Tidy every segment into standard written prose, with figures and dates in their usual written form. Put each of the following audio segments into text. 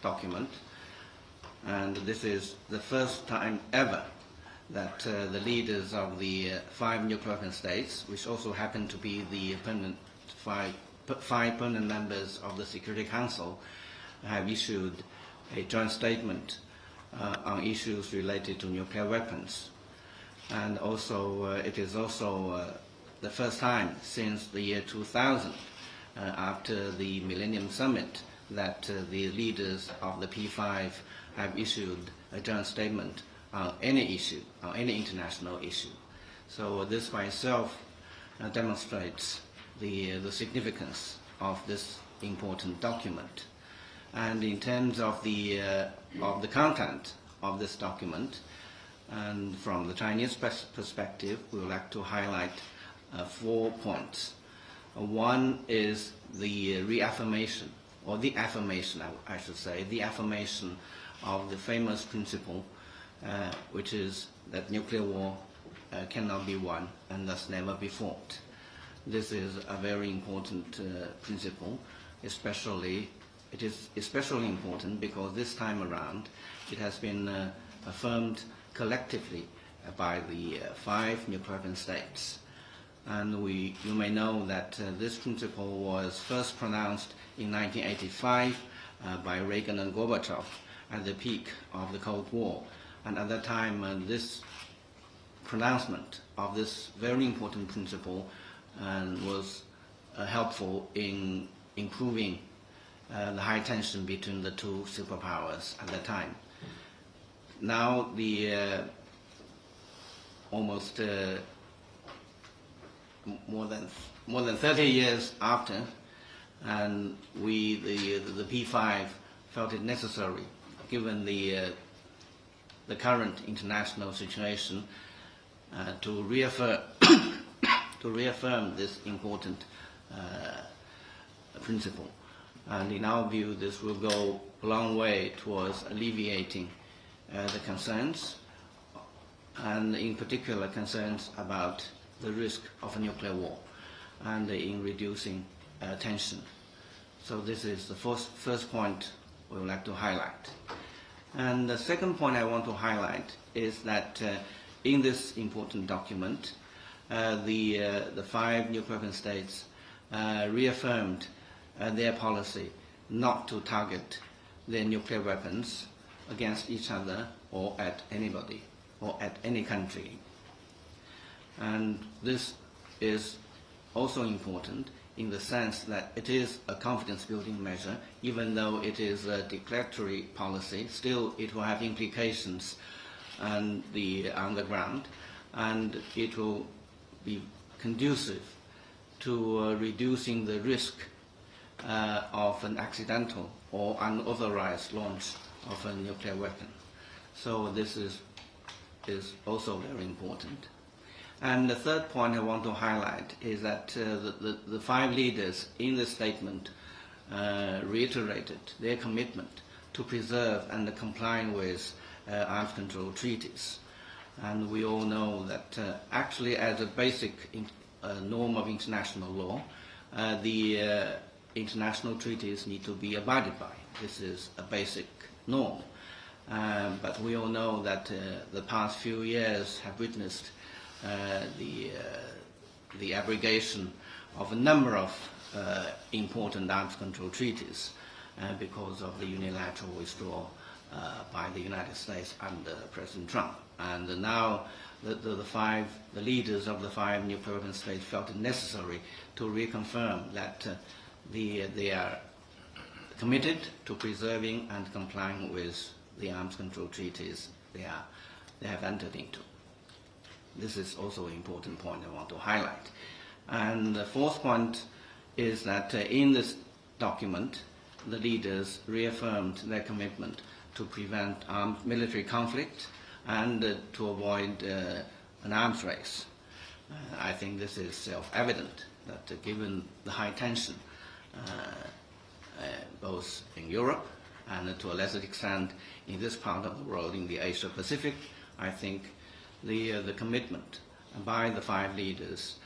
document, and this is the first time ever that the leaders of the 5 nuclear weapon states, which also happen to be the five permanent members of the Security Council, have issued a joint statement on issues related to nuclear weapons. And also, it is also the first time since the year 2000, after the Millennium Summit, that the leaders of the P5 have issued a joint statement on any issue, on any international issue. So this by itself demonstrates the significance of this important document. And in terms of the content of this document, and from the Chinese perspective, we would like to highlight 4 points. One is the reaffirmation, or the affirmation, I should say, the affirmation of the famous principle, which is that nuclear war cannot be won and thus never be fought. This is a very important principle, it is especially important because this time around it has been affirmed collectively by the 5 nuclear weapon states. And you may know that this principle was first pronounced in 1985 by Reagan and Gorbachev at the peak of the Cold War. And at that time, this pronouncement of this very important principle was helpful in improving the high tension between the 2 superpowers at that time. Now, almost more than 30 years after, and the P5 felt it necessary, given the current international situation, to reaffirm this important principle. And in our view, this will go a long way towards alleviating the concerns, and in particular concerns about the risk of a nuclear war, and in reducing tension. So this is the first point we would like to highlight. And the second point I want to highlight is that in this important document, the 5 nuclear weapon states reaffirmed their policy not to target their nuclear weapons against each other or at anybody or at any country. And this is also important in the sense that it is a confidence-building measure. Even though it is a declaratory policy, still it will have implications on the ground, and it will be conducive to reducing the risk of an accidental or unauthorized launch of a nuclear weapon. So this is also very important. And the third point I want to highlight is that the 5 leaders in the statement reiterated their commitment to preserve and comply with arms control treaties. And we all know that actually, as a basic norm of international law, the international treaties need to be abided by. This is a basic norm. But we all know that the past few years have witnessed the abrogation of a number of important arms control treaties because of the unilateral withdrawal by the United States under President Trump. And now the leaders of the 5 nuclear weapon states felt it necessary to reconfirm that they are committed to preserving and complying with the arms control treaties they have entered into. This is also an important point I want to highlight. And the fourth point is that in this document, the leaders reaffirmed their commitment to prevent armed military conflict and to avoid an arms race. I think this is self-evident that given the high tension both in Europe and to a lesser extent in this part of the world, in the Asia Pacific, I think the commitment by the 5 leaders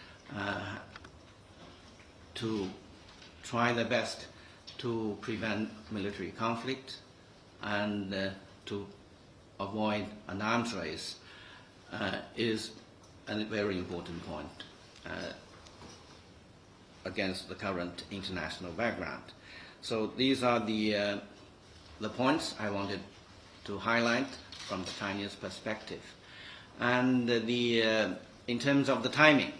to try their best to prevent military conflict and to avoid an arms race is a very important point against the current international background. So these are the points I wanted to highlight from the Chinese perspective. And in terms of the timing,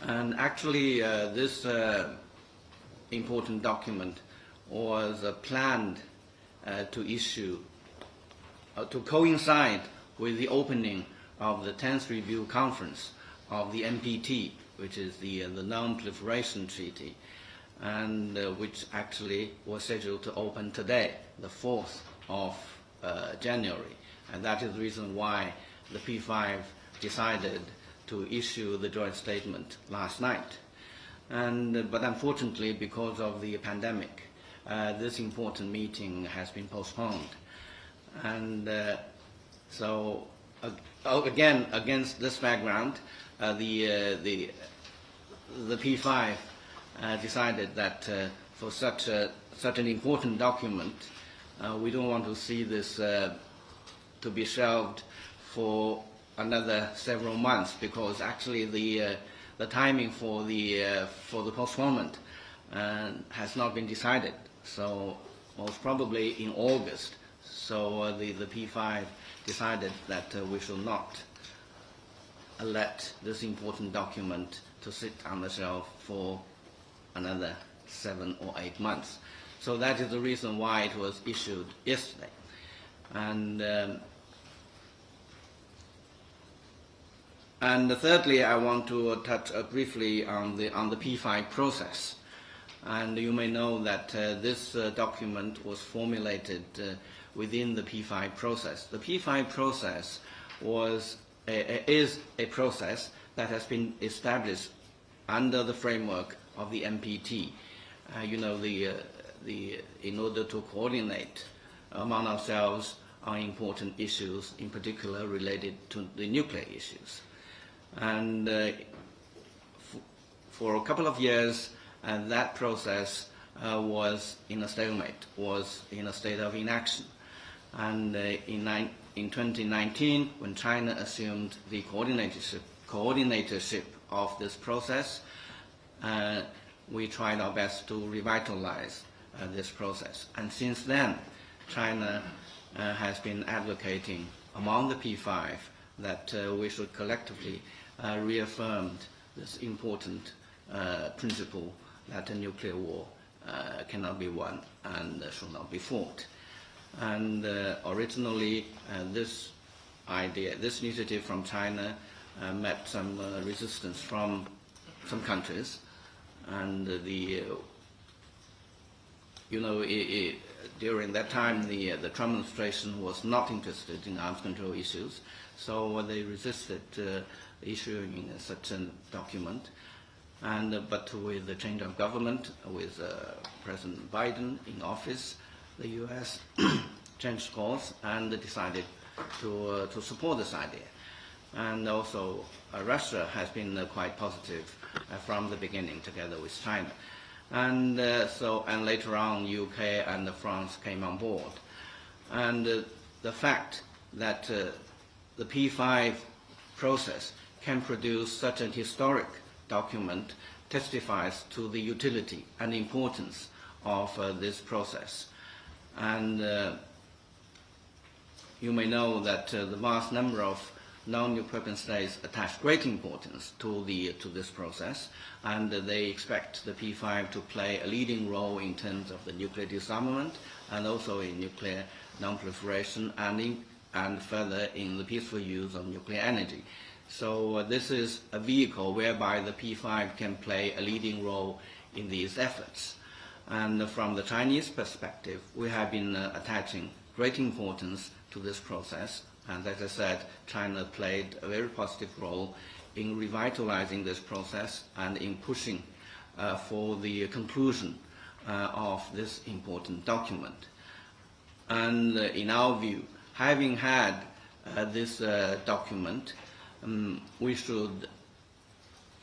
and actually this important document was planned to issue, to coincide with the opening of the 10th Review Conference of the NPT, which is the Non-Proliferation Treaty, and which actually was scheduled to open today, the 4th of January. And that is the reason why the P5 decided to issue the joint statement last night. But unfortunately, because of the pandemic, this important meeting has been postponed. And so, again, against this background, the P5 decided that for such an important document, we don't want to see this to be shelved for another several months, because actually the timing for the postponement has not been decided. So most probably in August. So the P5 decided that we should not let this important document to sit on the shelf for another 7 or 8 months. So that is the reason why it was issued yesterday. And thirdly, I want to touch briefly on the P5 process. And you may know that this document was formulated within the P5 process. The P5 process is a process that has been established under the framework of the NPT. In order to coordinate among ourselves on important issues, in particular related to the nuclear issues. And for a couple of years, that process was in a stalemate, was in a state of inaction. And in 2019, when China assumed the coordinatorship of this process, we tried our best to revitalize this process. And since then, China has been advocating among the P5 that we should collectively reaffirm this important principle that a nuclear war cannot be won and should not be fought. And originally, this idea, this initiative from China met some resistance from some countries, and during that time, the Trump administration was not interested in arms control issues, so they resisted issuing such a document. But with the change of government, with President Biden in office, the U.S. changed course and decided to support this idea. And also, Russia has been quite positive from the beginning, together with China. And later on, UK and France came on board. And the fact that the P5 process can produce such a historic document testifies to the utility and importance of this process. And you may know that the vast number of non-nuclear weapon states attach great importance to this process, and they expect the P5 to play a leading role in terms of the nuclear disarmament and also in nuclear non-proliferation and further in the peaceful use of nuclear energy. So this is a vehicle whereby the P5 can play a leading role in these efforts. And from the Chinese perspective, we have been attaching great importance to this process. And as I said, China played a very positive role in revitalizing this process and in pushing for the conclusion of this important document. And in our view, having had this document, we should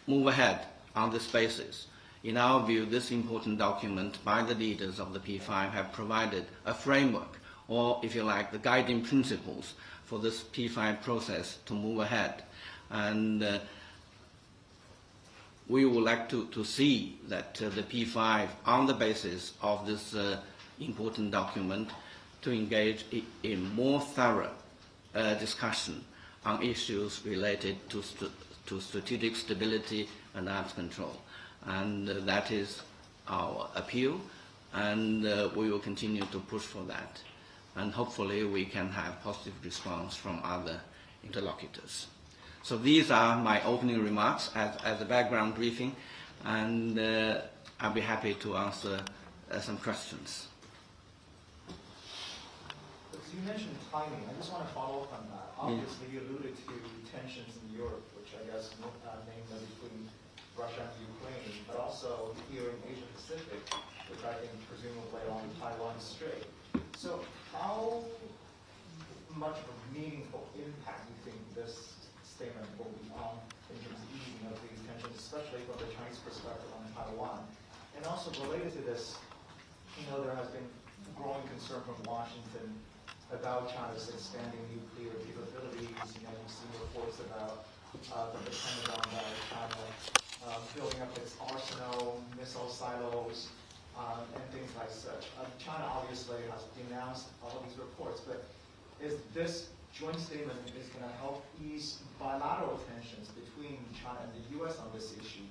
move ahead on this basis In our view, this important document by the leaders of the P5 have provided a framework, or if you like, the guiding principles for this P5 process to move ahead. And we would like to see that the P5, on the basis of this important document, to engage in more thorough discussion on issues related to strategic stability and arms control. And that is our appeal, and we will continue to push for that. And hopefully we can have positive response from other interlocutors. So these are my opening remarks as a background briefing, and I'll be happy to answer some questions. So you mentioned timing. I just want to follow up on that. Obviously, you alluded to tensions in Europe, which I guess namely between Russia and Ukraine, but also here in Asia Pacific, which I think presumably along Taiwan Strait. So how much of a meaningful impact do you think this statement will be on in terms of easing of these tensions, especially from the Chinese perspective on Taiwan? And also related to this, there has been growing concern from Washington about China's expanding nuclear capabilities. We've seen reports about from the Pentagon about China building up its arsenal, missile silos, and things like such. China obviously has denounced all of these reports, but is this joint statement is going to help ease bilateral tensions between China and the U.S. on this issue?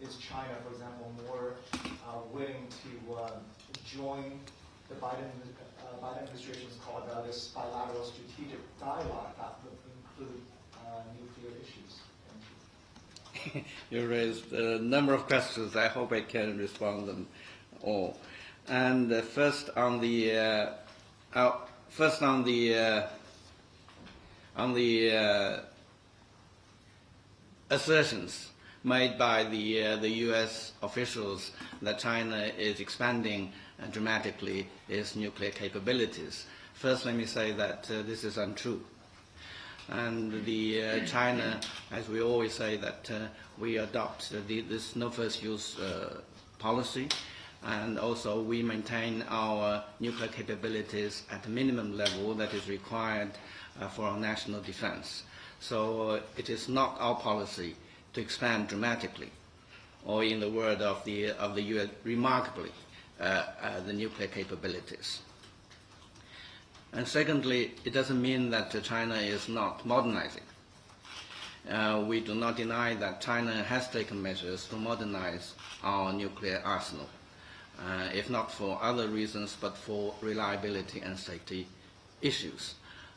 Is China, for example, more willing to join the Biden administration's call about this bilateral strategic dialogue that would include nuclear issues? Thank you. You raised a number of questions. I hope I can respond them all. And first on the assertions made by the U.S. officials that China is expanding dramatically its nuclear capabilities. First, let me say that this is untrue. And China, as we always say, that we adopt this no first use policy, and also we maintain our nuclear capabilities at the minimum level that is required for our national defense. So it is not our policy to expand dramatically, or in the word of the U.S., remarkably, the nuclear capabilities. And secondly, it doesn't mean that China is not modernizing. We do not deny that China has taken measures to modernize our nuclear arsenal, if not for other reasons, but for reliability and safety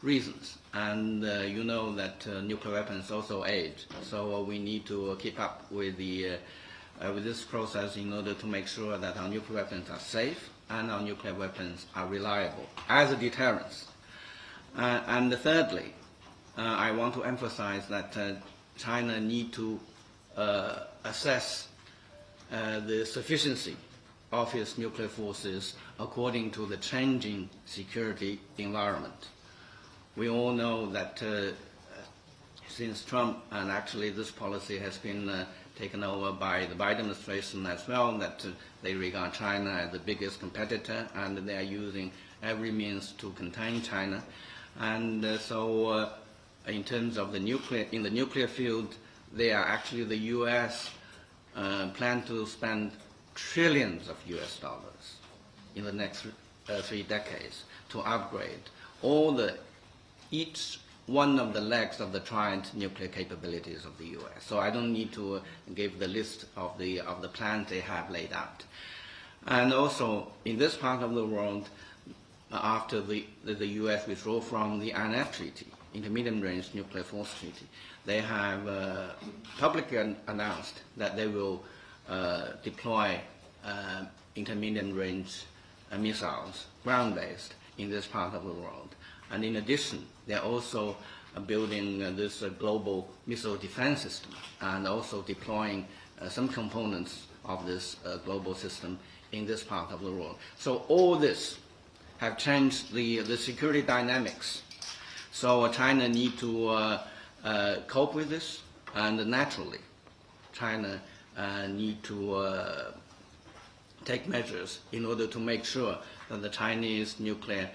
reasons. And you know that nuclear weapons also age, so we need to keep up with this process in order to make sure that our nuclear weapons are safe and our nuclear weapons are reliable as a deterrence. And thirdly, I want to emphasize that China need to assess the sufficiency of its nuclear forces according to the changing security environment. We all know that since Trump, and actually this policy has been taken over by the Biden administration as well, that they regard China as the biggest competitor, and they are using every means to contain China. And so in terms of in the nuclear field, they are actually, the U.S. plan to spend trillions of U.S. dollars in the next 3 decades to upgrade each one of the legs of the triad nuclear capabilities of the U.S. So I don't need to give the list of the plans they have laid out. And also, in this part of the world, after the U.S. withdrew from the INF Treaty, Intermediate Range Nuclear Force Treaty, they have publicly announced that they will deploy intermediate range missiles, ground-based, in this part of the world. And in addition, they're also building this global missile defense system, and also deploying some components of this global system in this part of the world. So all this have changed the security dynamics. So China need to cope with this, and naturally, China need to take measures in order to make sure that the Chinese nuclear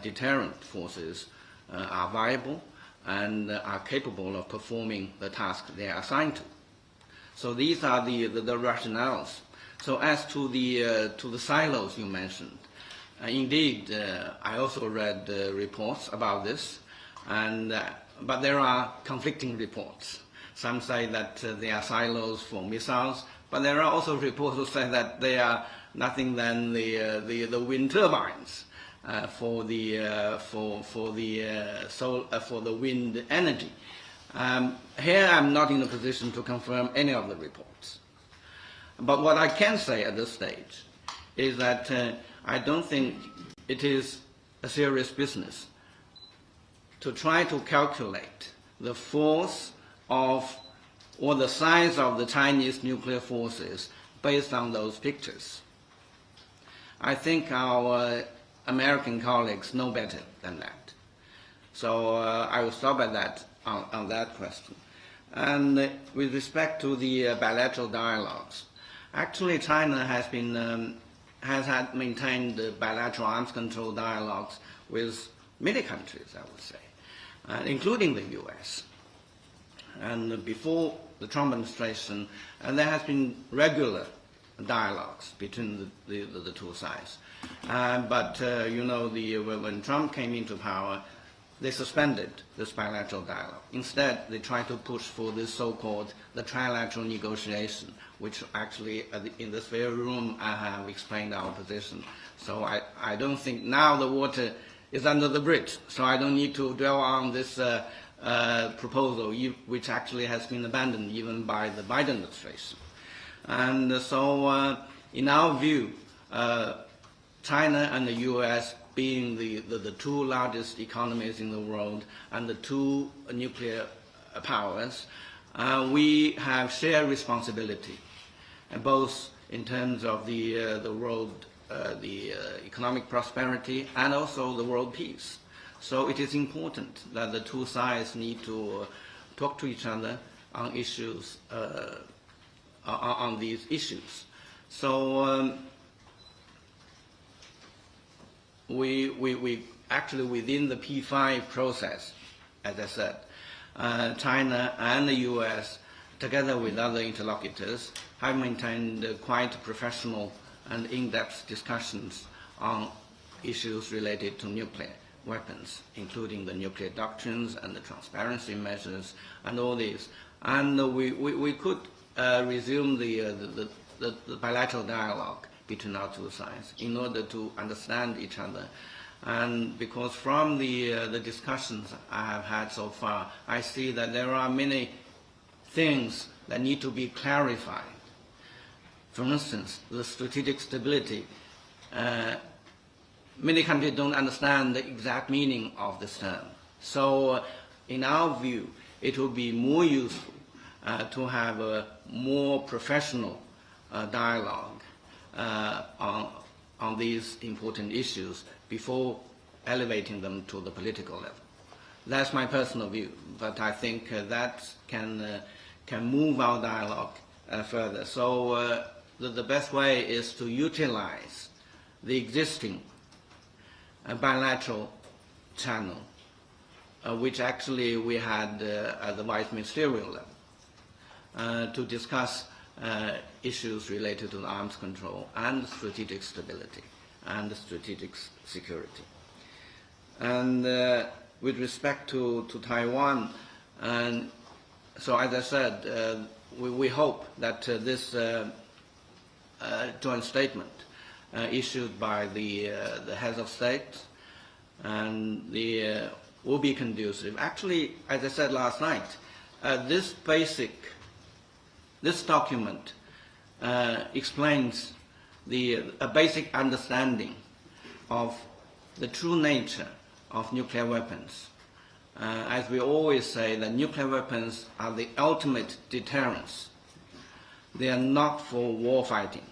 deterrent forces are viable and are capable of performing the task they are assigned to. So these are the rationales. So as to the silos you mentioned, indeed, I also read reports about this, but there are conflicting reports. Some say that they are silos for missiles, but there are also reports who say that they are nothing than the wind turbines for the wind energy. Here I'm not in a position to confirm any of the reports. But what I can say at this stage is that I don't think it is a serious business to try to calculate the force of or the size of the Chinese nuclear forces based on those pictures. I think our American colleagues know better than that. So I will stop at that on that question. And with respect to the bilateral dialogues, actually China has maintained bilateral arms control dialogues with many countries, I would say, including the US. And before the Trump administration, there has been regular dialogues between the two sides. But when Trump came into power, they suspended this bilateral dialogue. Instead, they tried to push for this so-called the trilateral negotiation, which actually in this very room I have explained our position. So I don't think now the water is under the bridge, so I don't need to dwell on this proposal, which actually has been abandoned even by the Biden administration. And so in our view, China and the US being the two largest economies in the world and the two nuclear powers, we have shared responsibility, both in terms of the world, the economic prosperity and also the world peace. So it is important that the two sides need to talk to each other on issues, on these issues. So we actually within the P5 process, as I said, China and the US, together with other interlocutors, have maintained quite professional and in-depth discussions on issues related to nuclear weapons, including the nuclear doctrines and the transparency measures and all these. And we could resume the bilateral dialogue between our two sides in order to understand each other. And because from the discussions I have had so far, I see that there are many things that need to be clarified. For instance, the strategic stability. Many countries don't understand the exact meaning of this term. So in our view, it would be more useful to have a more professional dialogue on these important issues before elevating them to the political level. That's my personal view, but I think that can move our dialogue further. So the best way is to utilize the existing bilateral channel, which actually we had at the vice ministerial level, to discuss issues related to the arms control and strategic stability and strategic security. And with respect to Taiwan, and so as I said, we hope that this joint statement issued by the heads of state and will be conducive. Actually, as I said last night, this document explains a basic understanding of the true nature of nuclear weapons. As we always say, that nuclear weapons are the ultimate deterrence. They are not for war fighting.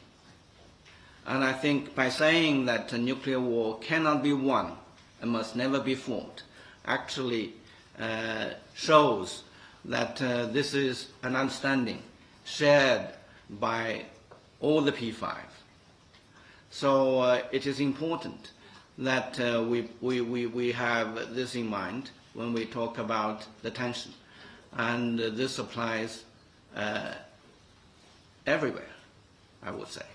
And I think by saying that a nuclear war cannot be won and must never be fought, actually shows that this is an understanding shared by all the P5. So it is important that we have this in mind when we talk about the tension. And this applies everywhere, I would say.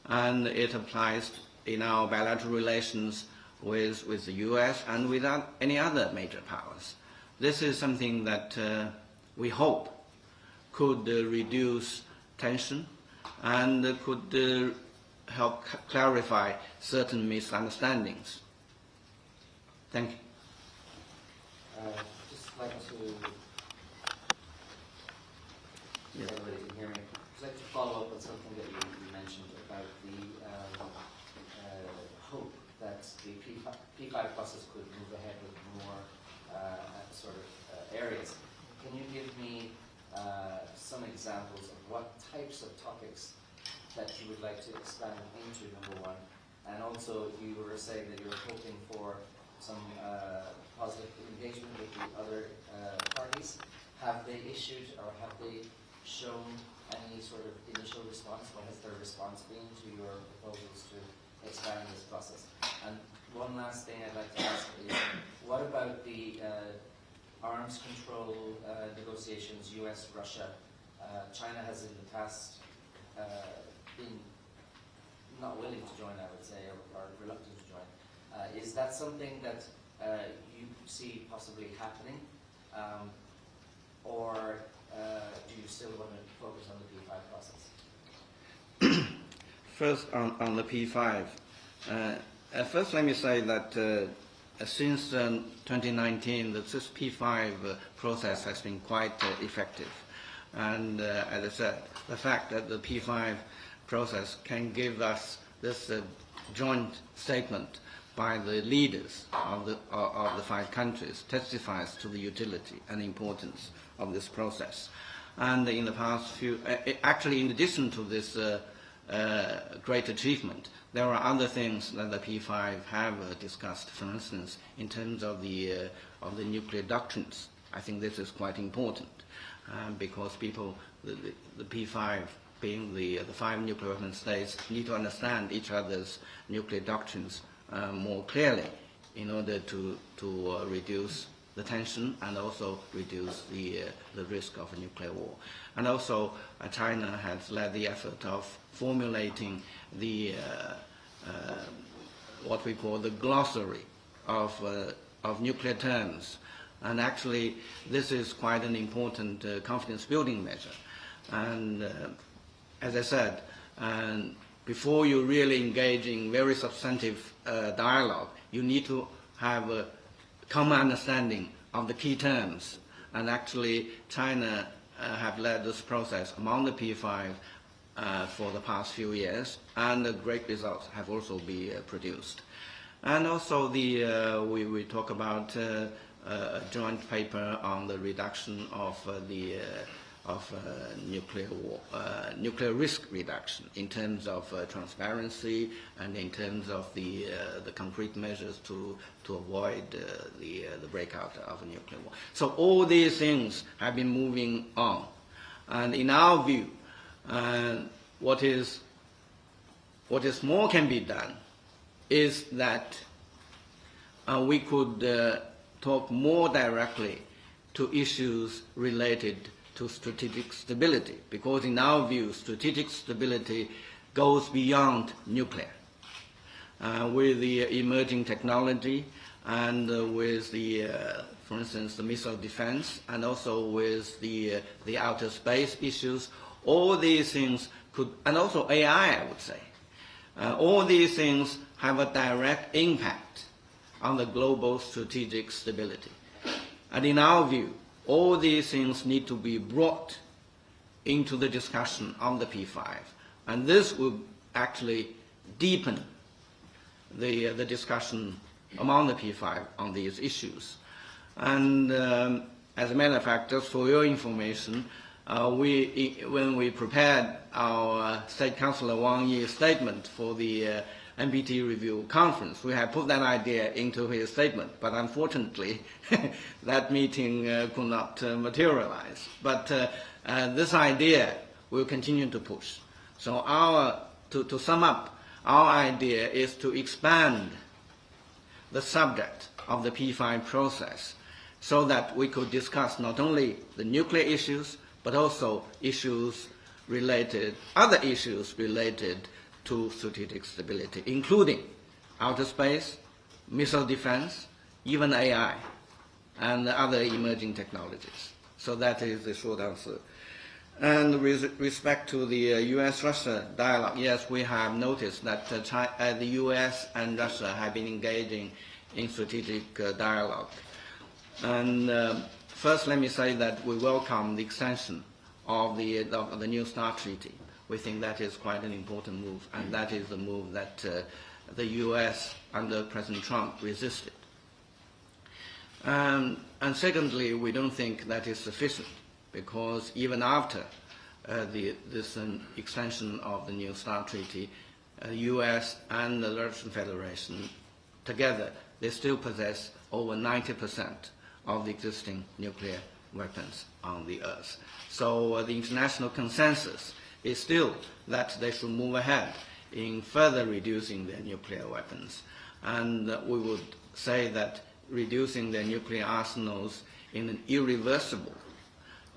And it applies in our bilateral relations with the US and with any other major powers. This is something that we hope could reduce tension and could help clarify certain misunderstandings. Thank you. Just like to, if everybody can hear me, just like to follow up on something that you mentioned about the hope that the P5 process could move ahead with more sort of areas. Can you give me some examples of what types of topics that you would like to expand into, number one? And also, you were saying that you're hoping for some positive engagement with the other parties. Have they issued or have they shown any sort of initial response? What has their response been to your proposals to expand this process? And one last thing I'd like to ask is, what about the arms control negotiations, US, Russia? China has in the past been not willing to join, I would say, or reluctant to join. Is that something that you see possibly happening? Or do you still want to focus on the P5 process? First, on the P5. First, let me say that since 2019, this P5 process has been quite effective. And as I said, the fact that the P5 process can give us this joint statement by the leaders of the 5 countries testifies to the utility and importance of this process. And in the past few, actually in addition to this great achievement, there are other things that the P5 have discussed, for instance, in terms of the nuclear doctrines. I think this is quite important because people, the P5 being the 5 nuclear weapon states, need to understand each other's nuclear doctrines more clearly in order to reduce the tension and also reduce the risk of a nuclear war. And also, China has led the effort of formulating the what we call the glossary of nuclear terms. And actually, this is quite an important confidence-building measure. And as I said, before you really engage in very substantive dialogue, you need to have a common understanding of the key terms. And actually, China have led this process among the P5 for the past few years, and great results have also been produced. And also, we talk about a joint paper on the reduction of nuclear risk reduction in terms of transparency and in terms of the concrete measures to avoid the breakout of a nuclear war. So all these things have been moving on. And in our view, what is more can be done is that we could talk more directly to issues related to strategic stability, because in our view, strategic stability goes beyond nuclear. With the emerging technology and with the, for instance, the missile defense, and also with the outer space issues, all these things could, and also AI, I would say, all these things have a direct impact on the global strategic stability. And in our view, all these things need to be brought into the discussion on the P5. And this will actually deepen the discussion among the P5 on these issues. And as a matter of fact, just for your information, when we prepared our State Councilor Wang Yi's statement for the NPT review conference, we have put that idea into his statement, but unfortunately that meeting could not materialize. But this idea we'll continue to push. So to sum up, our idea is to expand the subject of the P5 process so that we could discuss not only the nuclear issues, but also other issues related to strategic stability, including outer space, missile defense, even AI, and other emerging technologies. So that is the short answer. And with respect to the U.S.-Russia dialogue, yes, we have noticed that the U.S. and Russia have been engaging in strategic dialogue. And first, let me say that we welcome the extension of the New START Treaty. We think that is quite an important move, and that is the move that the U.S. under President Trump resisted. And secondly, we don't think that is sufficient, because even after this extension of the New START Treaty, the U.S. and the Russian Federation together, they still possess over 90% of the existing nuclear weapons on the Earth. So the international consensus is still that they should move ahead in further reducing their nuclear weapons. And we would say that reducing their nuclear arsenals in an irreversible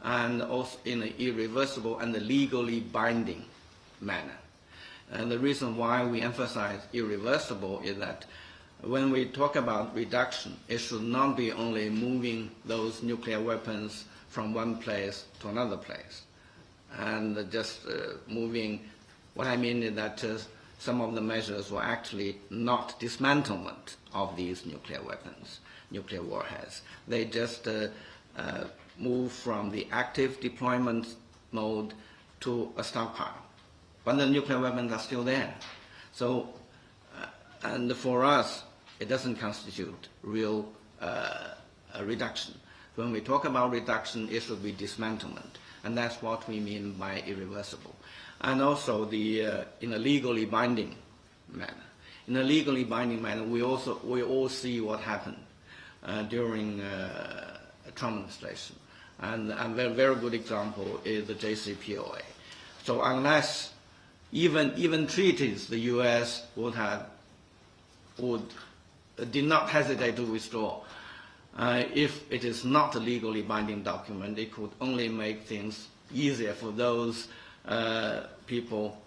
and also in an irreversible and legally binding manner. And the reason why we emphasize irreversible is that when we talk about reduction, it should not be only moving those nuclear weapons from one place to another place. And just moving, what I mean is that some of the measures were actually not dismantlement of these nuclear weapons, nuclear warheads. They just move from the active deployment mode to a stockpile. But the nuclear weapons are still there. So, and for us, it doesn't constitute real a reduction. When we talk about reduction, it should be dismantlement. And that's what we mean by irreversible. And also in a legally binding manner. In a legally binding manner, we all see what happened during Trump administration. And a very good example is the JCPOA. So unless even treaties the U.S. did not hesitate to withdraw. If it is not a legally binding document, it could only make things easier for those people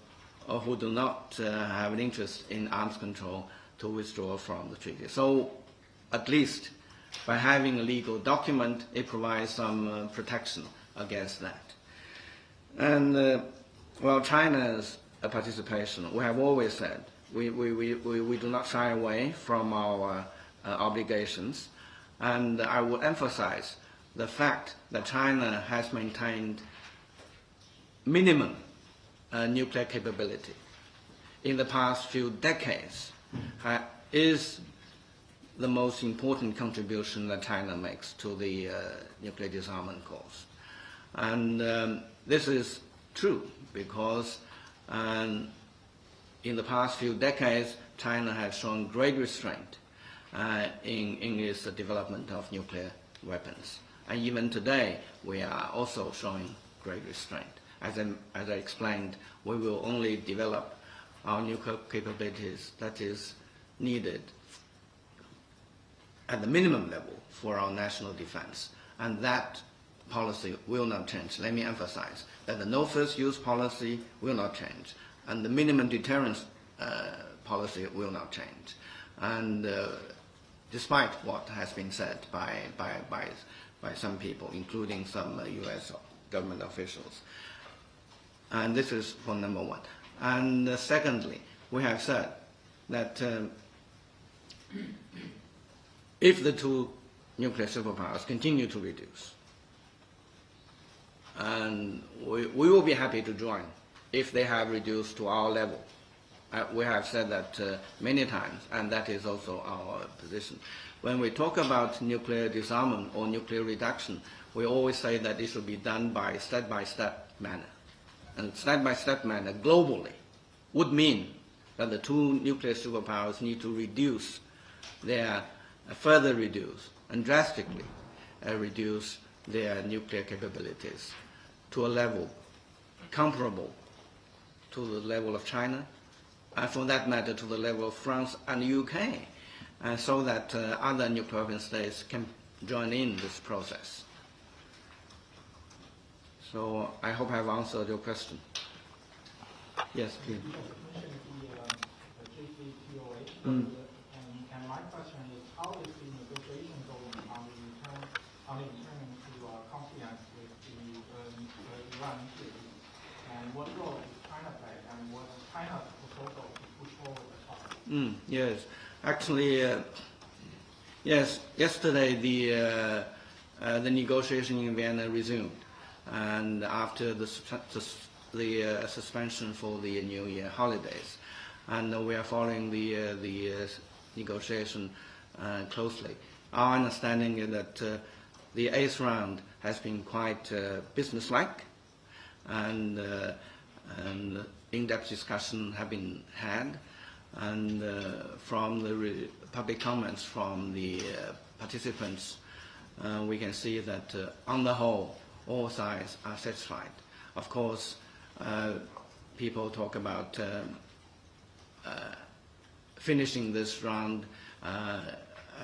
who do not have an interest in arms control to withdraw from the treaty. So at least by having a legal document, it provides some protection against that. And well, China's participation, we have always said, we do not shy away from our obligations. And I would emphasize the fact that China has maintained minimum nuclear capability in the past few decades is the most important contribution that China makes to the nuclear disarmament cause. And this is true because in the past few decades, China has shown great restraint in its development of nuclear weapons. And even today, we are also showing great restraint. As I explained, we will only develop our nuclear capabilities that is needed at the minimum level for our national defense. And that policy will not change. Let me emphasize that the no first use policy will not change. And the minimum deterrence policy will not change. And despite what has been said by some people, including some U.S. government officials. And this is for number one. And secondly, we have said that if the two nuclear superpowers continue to reduce, and we will be happy to join if they have reduced to our level. We have said that many times, and that is also our position. When we talk about nuclear disarmament or nuclear reduction, we always say that it should be done by step-by-step manner. And step-by-step manner globally would mean that the two nuclear superpowers need to reduce further reduce and drastically reduce their nuclear capabilities to a level comparable to the level of China, and for that matter to the level of France and the UK, so that other nuclear weapon states can join in this process. So I hope I've answered your question. Yes, please. You mentioned the JCPOA, and my question is, how is the negotiation going on the return to compliance with the Iran treaty, and what role does China play, and what is China's proposal to push forward the talks? Yes, actually, yes. Yesterday, the negotiation in Vienna resumed, and after the suspension for the New Year holidays, and we are following the negotiation closely. Our understanding is that the 8th round has been quite businesslike, and in-depth discussion have been had, and from the public comments from the participants, we can see that on the whole, all sides are satisfied. Of course, people talk about finishing this round,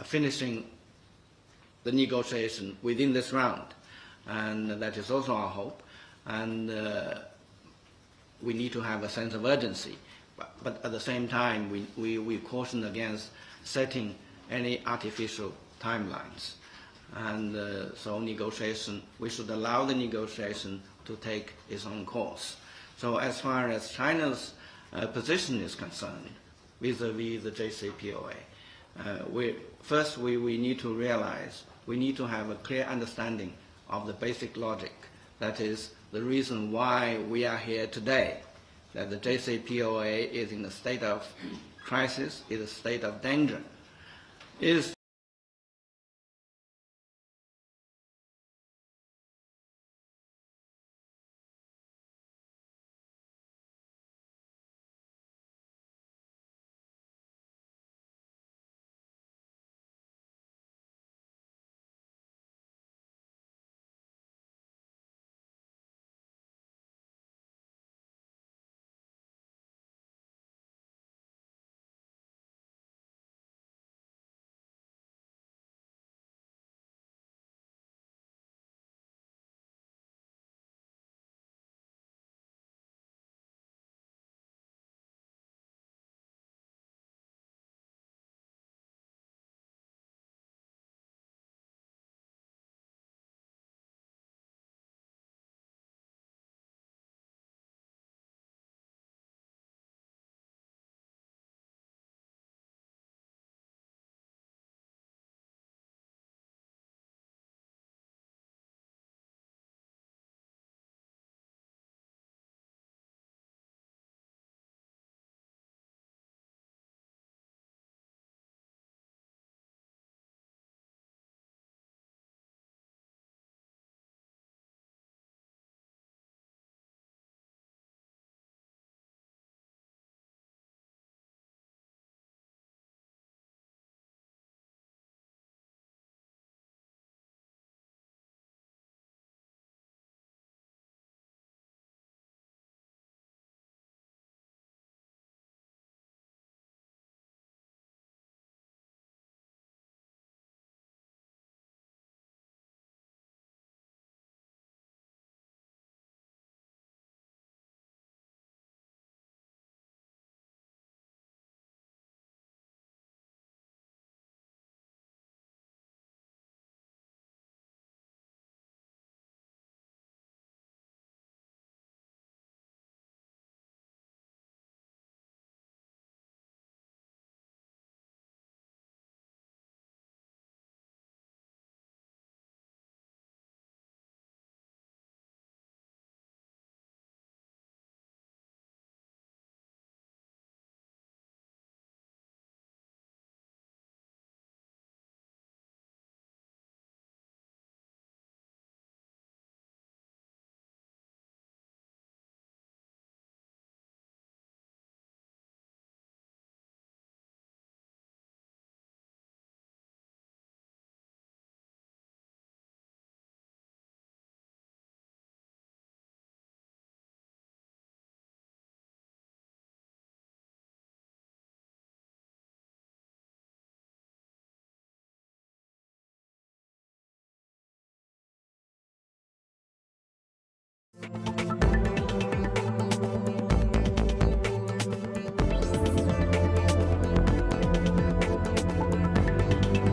finishing the negotiation within this round, and that is also our hope. And we need to have a sense of urgency, but at the same time, we caution against setting any artificial timelines. And so negotiation, we should allow the negotiation to take its own course. So as far as China's position is concerned, vis-a-vis the JCPOA, first we need to realize, we need to have a clear understanding of the basic logic. That is the reason why we are here today, that the JCPOA is in a state of crisis, is a state of danger, is